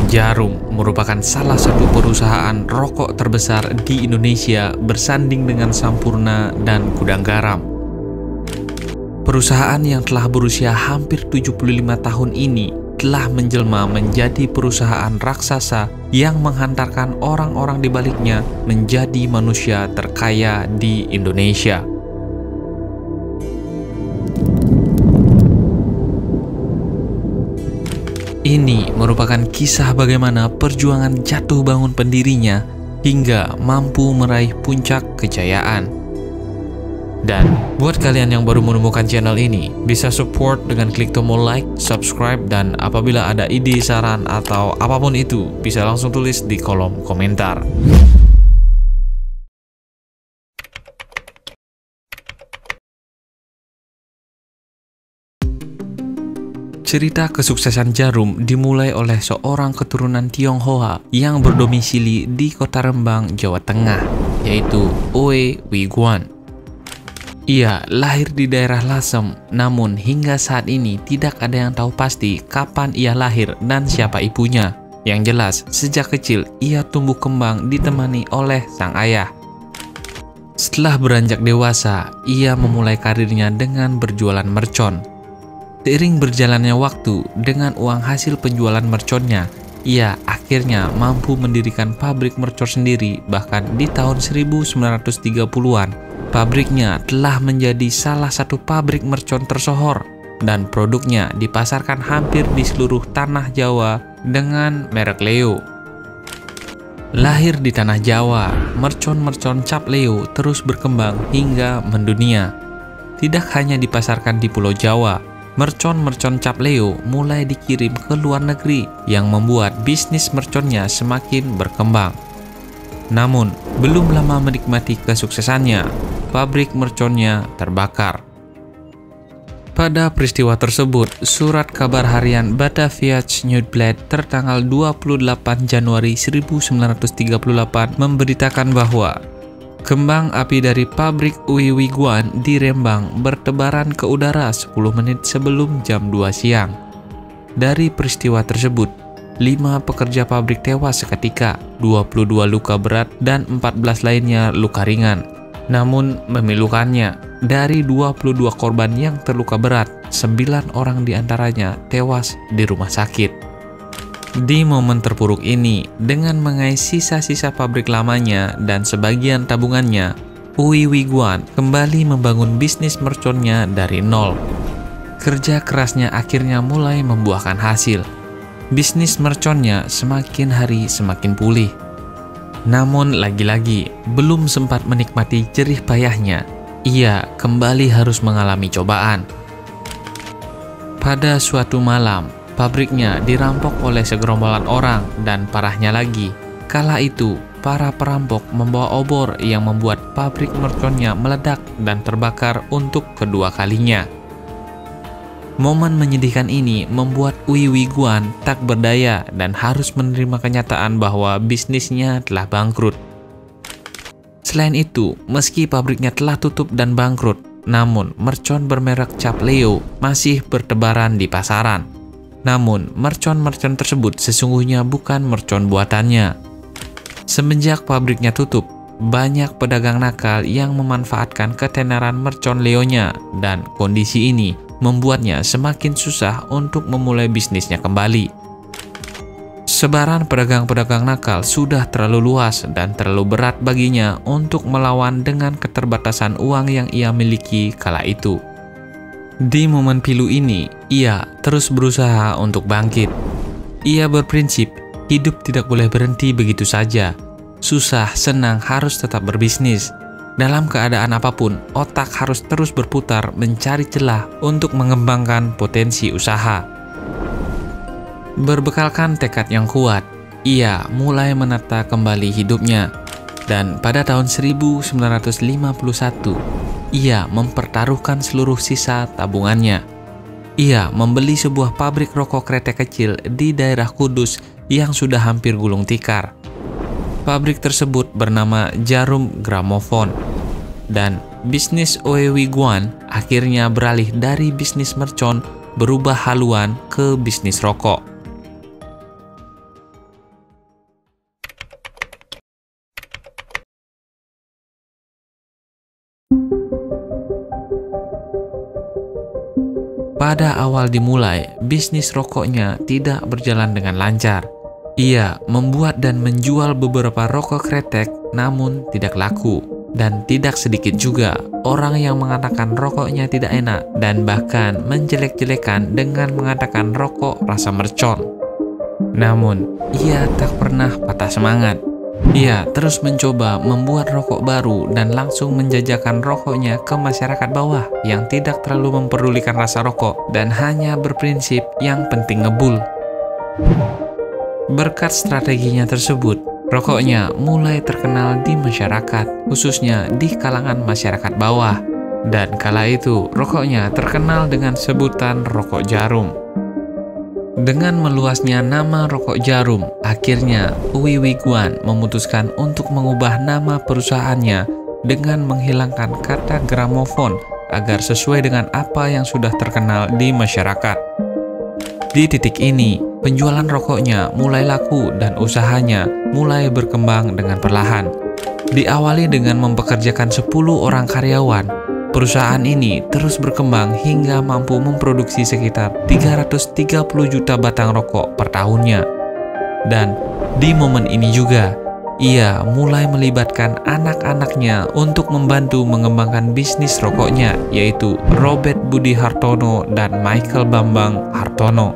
Jarum merupakan salah satu perusahaan rokok terbesar di Indonesia bersanding dengan Sampurna dan Gudang Garam. Perusahaan yang telah berusia hampir 75 tahun ini telah menjelma menjadi perusahaan raksasa yang menghantarkan orang-orang di baliknya menjadi manusia terkaya di Indonesia. Ini merupakan kisah bagaimana perjuangan jatuh bangun pendirinya hingga mampu meraih puncak kejayaan. Dan buat kalian yang baru menemukan channel ini, bisa support dengan klik tombol like, subscribe, dan apabila ada ide, saran, atau apapun itu, bisa langsung tulis di kolom komentar. Cerita kesuksesan Jarum dimulai oleh seorang keturunan Tionghoa yang berdomisili di Kota Rembang, Jawa Tengah, yaitu Oe Wee Guan. Ia lahir di daerah Lasem, namun hingga saat ini tidak ada yang tahu pasti kapan ia lahir dan siapa ibunya. Yang jelas, sejak kecil ia tumbuh kembang ditemani oleh sang ayah. Setelah beranjak dewasa, ia memulai karirnya dengan berjualan mercon. Seiring berjalannya waktu, dengan uang hasil penjualan merconnya, ia akhirnya mampu mendirikan pabrik mercon sendiri. Bahkan di tahun 1930-an, pabriknya telah menjadi salah satu pabrik mercon tersohor dan produknya dipasarkan hampir di seluruh tanah Jawa dengan merek Leo. Lahir di tanah Jawa, mercon-mercon cap Leo terus berkembang hingga mendunia. Tidak hanya dipasarkan di Pulau Jawa, mercon-mercon cap Leo mulai dikirim ke luar negeri yang membuat bisnis merconnya semakin berkembang. Namun, belum lama menikmati kesuksesannya, pabrik merconnya terbakar. Pada peristiwa tersebut, surat kabar harian Batavia's Nieuwsblad tertanggal 28 Januari 1938 memberitakan bahwa kembang api dari pabrik Oe Wee Guan di Rembang bertebaran ke udara 10 menit sebelum jam 2 siang. Dari peristiwa tersebut, 5 pekerja pabrik tewas seketika, 22 luka berat, dan 14 lainnya luka ringan. Namun memilukannya, dari 22 korban yang terluka berat, 9 orang diantaranya tewas di rumah sakit. Di momen terpuruk ini, dengan mengais sisa-sisa pabrik lamanya dan sebagian tabungannya, Oe Wee Guan kembali membangun bisnis merconnya dari nol. Kerja kerasnya akhirnya mulai membuahkan hasil. Bisnis merconnya semakin hari semakin pulih. Namun lagi-lagi, belum sempat menikmati jerih payahnya, ia kembali harus mengalami cobaan. Pada suatu malam, pabriknya dirampok oleh segerombolan orang dan parahnya lagi, kala itu para perampok membawa obor yang membuat pabrik merconnya meledak dan terbakar untuk kedua kalinya. Momen menyedihkan ini membuat Oe Wee Guan tak berdaya dan harus menerima kenyataan bahwa bisnisnya telah bangkrut. Selain itu, meski pabriknya telah tutup dan bangkrut, namun mercon bermerek cap Leo masih bertebaran di pasaran. Namun, mercon-mercon tersebut sesungguhnya bukan mercon buatannya. Semenjak pabriknya tutup, banyak pedagang nakal yang memanfaatkan ketenaran mercon Leonya, dan kondisi ini membuatnya semakin susah untuk memulai bisnisnya kembali. Sebaran pedagang-pedagang nakal sudah terlalu luas dan terlalu berat baginya untuk melawan dengan keterbatasan uang yang ia miliki kala itu. Di momen pilu ini, ia terus berusaha untuk bangkit. Ia berprinsip, hidup tidak boleh berhenti begitu saja. Susah, senang harus tetap berbisnis. Dalam keadaan apapun, otak harus terus berputar mencari celah untuk mengembangkan potensi usaha. Berbekalkan tekad yang kuat, ia mulai menata kembali hidupnya. Dan pada tahun 1951, ia mempertaruhkan seluruh sisa tabungannya. Ia membeli sebuah pabrik rokok kretek kecil di daerah Kudus yang sudah hampir gulung tikar. Pabrik tersebut bernama Jarum Gramofon. Dan bisnis Oe Wee Guan akhirnya beralih dari bisnis mercon berubah haluan ke bisnis rokok. Pada awal dimulai, bisnis rokoknya tidak berjalan dengan lancar. Ia membuat dan menjual beberapa rokok kretek, namun tidak laku. Dan tidak sedikit juga orang yang mengatakan rokoknya tidak enak dan bahkan menjelek-jelekan dengan mengatakan rokok rasa mercon. Namun, ia tak pernah patah semangat. Ia terus mencoba membuat rokok baru dan langsung menjajakan rokoknya ke masyarakat bawah yang tidak terlalu memperdulikan rasa rokok dan hanya berprinsip yang penting ngebul. Berkat strateginya tersebut, rokoknya mulai terkenal di masyarakat, khususnya di kalangan masyarakat bawah. Dan kala itu, rokoknya terkenal dengan sebutan rokok jarum. Dengan meluasnya nama rokok jarum, akhirnya Uwe Wiguan memutuskan untuk mengubah nama perusahaannya dengan menghilangkan kata gramofon agar sesuai dengan apa yang sudah terkenal di masyarakat. Di titik ini, penjualan rokoknya mulai laku dan usahanya mulai berkembang dengan perlahan. Diawali dengan mempekerjakan 10 orang karyawan, perusahaan ini terus berkembang hingga mampu memproduksi sekitar 330 juta batang rokok per tahunnya. Dan di momen ini juga, ia mulai melibatkan anak-anaknya untuk membantu mengembangkan bisnis rokoknya, yaitu Robert Budi Hartono dan Michael Bambang Hartono.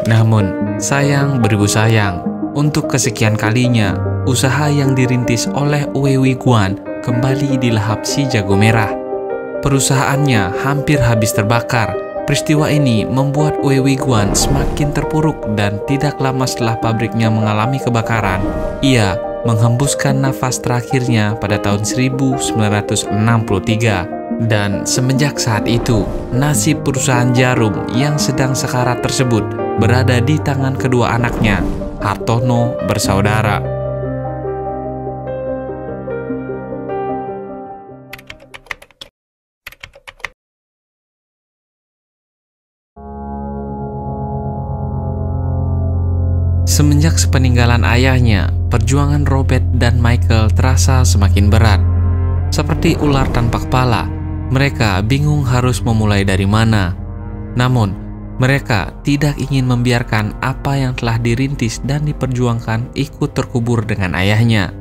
Namun, sayang beribu sayang, untuk kesekian kalinya, usaha yang dirintis oleh Uwe Wiguan kembali dilahap si jago merah. Perusahaannya hampir habis terbakar. Peristiwa ini membuat Uwe Wiguan semakin terpuruk dan tidak lama setelah pabriknya mengalami kebakaran, ia menghembuskan nafas terakhirnya pada tahun 1963. Dan semenjak saat itu, nasib perusahaan jarum yang sedang sekarat tersebut berada di tangan kedua anaknya, Hartono bersaudara. Semenjak sepeninggalan ayahnya, perjuangan Robert dan Michael terasa semakin berat. Seperti ular tanpa kepala, mereka bingung harus memulai dari mana. Namun, mereka tidak ingin membiarkan apa yang telah dirintis dan diperjuangkan ikut terkubur dengan ayahnya.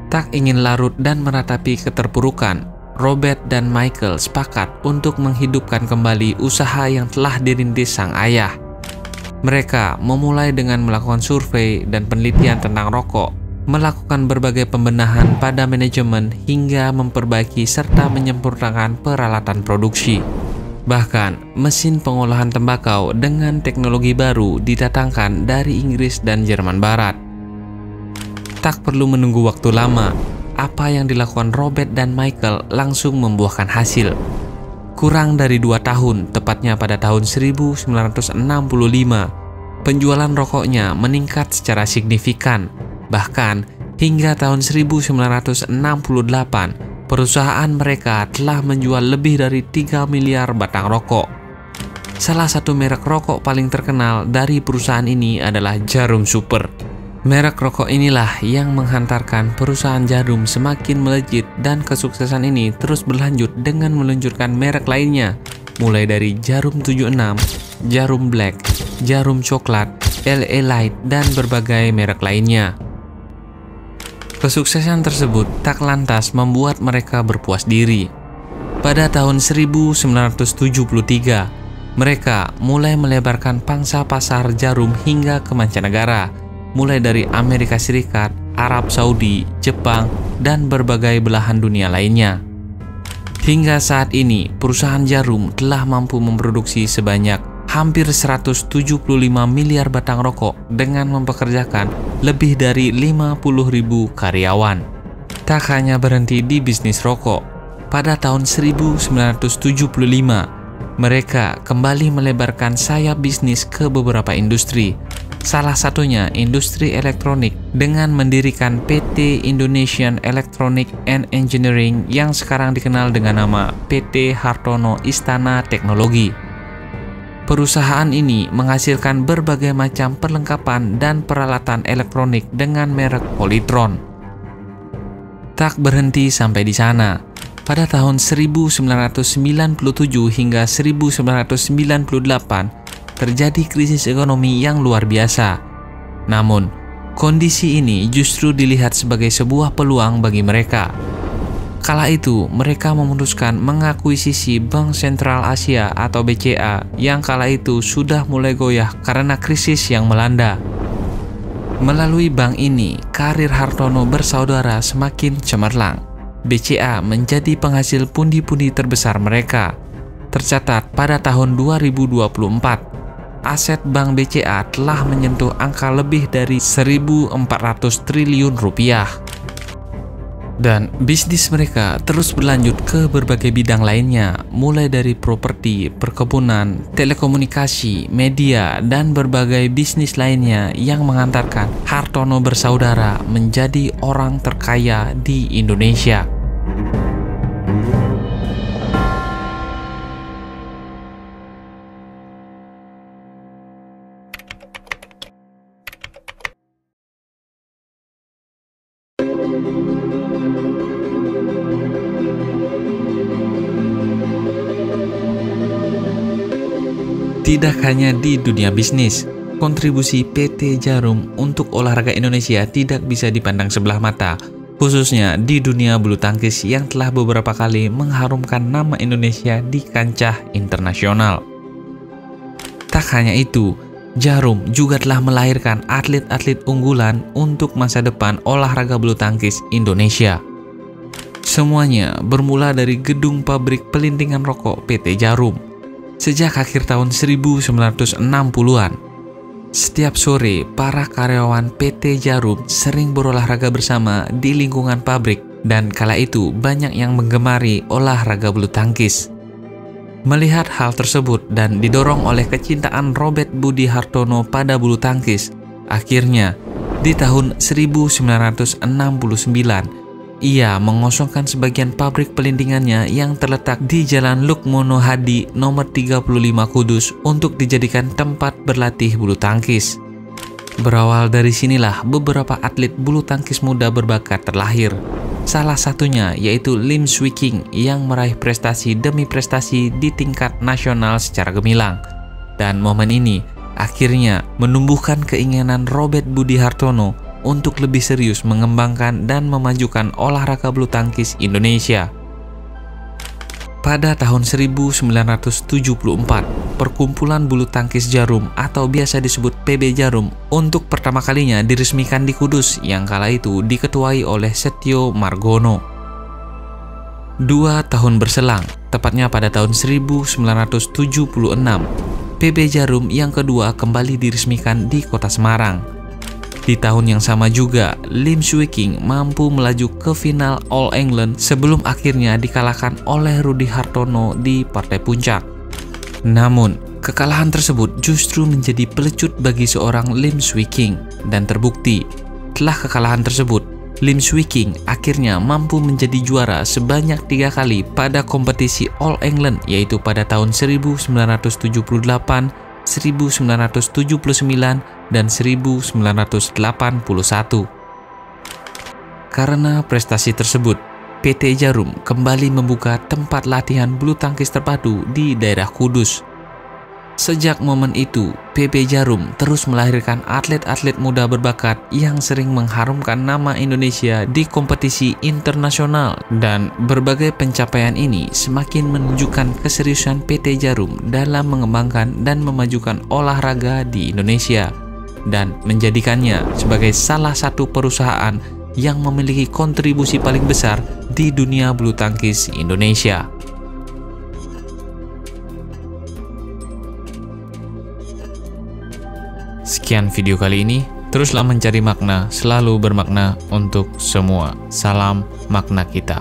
Tak ingin larut dan meratapi keterpurukan, Robert dan Michael sepakat untuk menghidupkan kembali usaha yang telah dirintis sang ayah. Mereka memulai dengan melakukan survei dan penelitian tentang rokok, melakukan berbagai pembenahan pada manajemen hingga memperbaiki serta menyempurnakan peralatan produksi. Bahkan, mesin pengolahan tembakau dengan teknologi baru didatangkan dari Inggris dan Jerman Barat. Tak perlu menunggu waktu lama, apa yang dilakukan Robert dan Michael langsung membuahkan hasil. Kurang dari 2 tahun, tepatnya pada tahun 1965, penjualan rokoknya meningkat secara signifikan. Bahkan, hingga tahun 1968, perusahaan mereka telah menjual lebih dari 3 miliar batang rokok. Salah satu merek rokok paling terkenal dari perusahaan ini adalah Jarum Super. Merek rokok inilah yang menghantarkan perusahaan Jarum semakin melejit dan kesuksesan ini terus berlanjut dengan meluncurkan merek lainnya, mulai dari Jarum 76, Jarum Black, Jarum Coklat, LA Light, dan berbagai merek lainnya. Kesuksesan tersebut tak lantas membuat mereka berpuas diri. Pada tahun 1973, mereka mulai melebarkan pangsa pasar jarum hingga ke mancanegara, mulai dari Amerika Serikat, Arab Saudi, Jepang, dan berbagai belahan dunia lainnya. Hingga saat ini, perusahaan jarum telah mampu memproduksi sebanyak hampir 175 miliar batang rokok dengan mempekerjakan lebih dari 50.000 karyawan. Tak hanya berhenti di bisnis rokok, pada tahun 1975, mereka kembali melebarkan sayap bisnis ke beberapa industri. Salah satunya industri elektronik dengan mendirikan PT Indonesian Electronic and Engineering yang sekarang dikenal dengan nama PT Hartono Istana Teknologi. Perusahaan ini menghasilkan berbagai macam perlengkapan dan peralatan elektronik dengan merek Polytron. Tak berhenti sampai di sana, Pada tahun 1997 hingga 1998 terjadi krisis ekonomi yang luar biasa. Namun, kondisi ini justru dilihat sebagai sebuah peluang bagi mereka. Kala itu, mereka memutuskan mengakuisisi Bank Sentral Asia atau BCA yang kala itu sudah mulai goyah karena krisis yang melanda. Melalui bank ini, karir Hartono bersaudara semakin cemerlang. BCA menjadi penghasil pundi-pundi terbesar mereka. Tercatat pada tahun 2024, aset Bank BCA telah menyentuh angka lebih dari 1.400 triliun rupiah. Dan bisnis mereka terus berlanjut ke berbagai bidang lainnya, mulai dari properti, perkebunan, telekomunikasi, media, dan berbagai bisnis lainnya yang mengantarkan Hartono bersaudara menjadi orang terkaya di Indonesia. Tidak hanya di dunia bisnis, kontribusi PT Djarum untuk olahraga Indonesia tidak bisa dipandang sebelah mata, khususnya di dunia bulu tangkis yang telah beberapa kali mengharumkan nama Indonesia di kancah internasional. Tak hanya itu, Djarum juga telah melahirkan atlet-atlet unggulan untuk masa depan olahraga bulu tangkis Indonesia. Semuanya bermula dari gedung pabrik pelintingan rokok PT Djarum. Sejak akhir tahun 1960-an, setiap sore para karyawan PT Djarum sering berolahraga bersama di lingkungan pabrik dan kala itu banyak yang menggemari olahraga bulu tangkis. Melihat hal tersebut dan didorong oleh kecintaan Robert Budi Hartono pada bulu tangkis, akhirnya di tahun 1969 ia mengosongkan sebagian pabrik pelintingannya yang terletak di Jalan Lukmono Hadi nomor 35 Kudus untuk dijadikan tempat berlatih bulu tangkis. Berawal dari sinilah beberapa atlet bulu tangkis muda berbakat terlahir. Salah satunya yaitu Lim Swee King yang meraih prestasi demi prestasi di tingkat nasional secara gemilang. Dan momen ini akhirnya menumbuhkan keinginan Robert Budi Hartono untuk lebih serius mengembangkan dan memajukan olahraga bulu tangkis Indonesia. Pada tahun 1974, Perkumpulan Bulu Tangkis Djarum atau biasa disebut PB Djarum untuk pertama kalinya diresmikan di Kudus yang kala itu diketuai oleh Setio Margono. 2 tahun berselang, tepatnya pada tahun 1976, PB Djarum yang kedua kembali diresmikan di kota Semarang. Di tahun yang sama juga, Lim Swee King mampu melaju ke final All England sebelum akhirnya dikalahkan oleh Rudi Hartono di partai puncak. Namun, kekalahan tersebut justru menjadi pelecut bagi seorang Lim Swee King dan terbukti. Setelah kekalahan tersebut, Lim Swee King akhirnya mampu menjadi juara sebanyak 3 kali pada kompetisi All England, yaitu pada tahun 1978, 1979, dan 1981. Karena prestasi tersebut, PT Djarum kembali membuka tempat latihan bulu tangkis terpadu di daerah Kudus. Sejak momen itu, PB Djarum terus melahirkan atlet-atlet muda berbakat yang sering mengharumkan nama Indonesia di kompetisi internasional, dan berbagai pencapaian ini semakin menunjukkan keseriusan PT Djarum dalam mengembangkan dan memajukan olahraga di Indonesia dan menjadikannya sebagai salah satu perusahaan yang memiliki kontribusi paling besar di dunia bulu tangkis Indonesia. Sekian video kali ini, teruslah mencari makna, selalu bermakna untuk semua. Salam makna kita.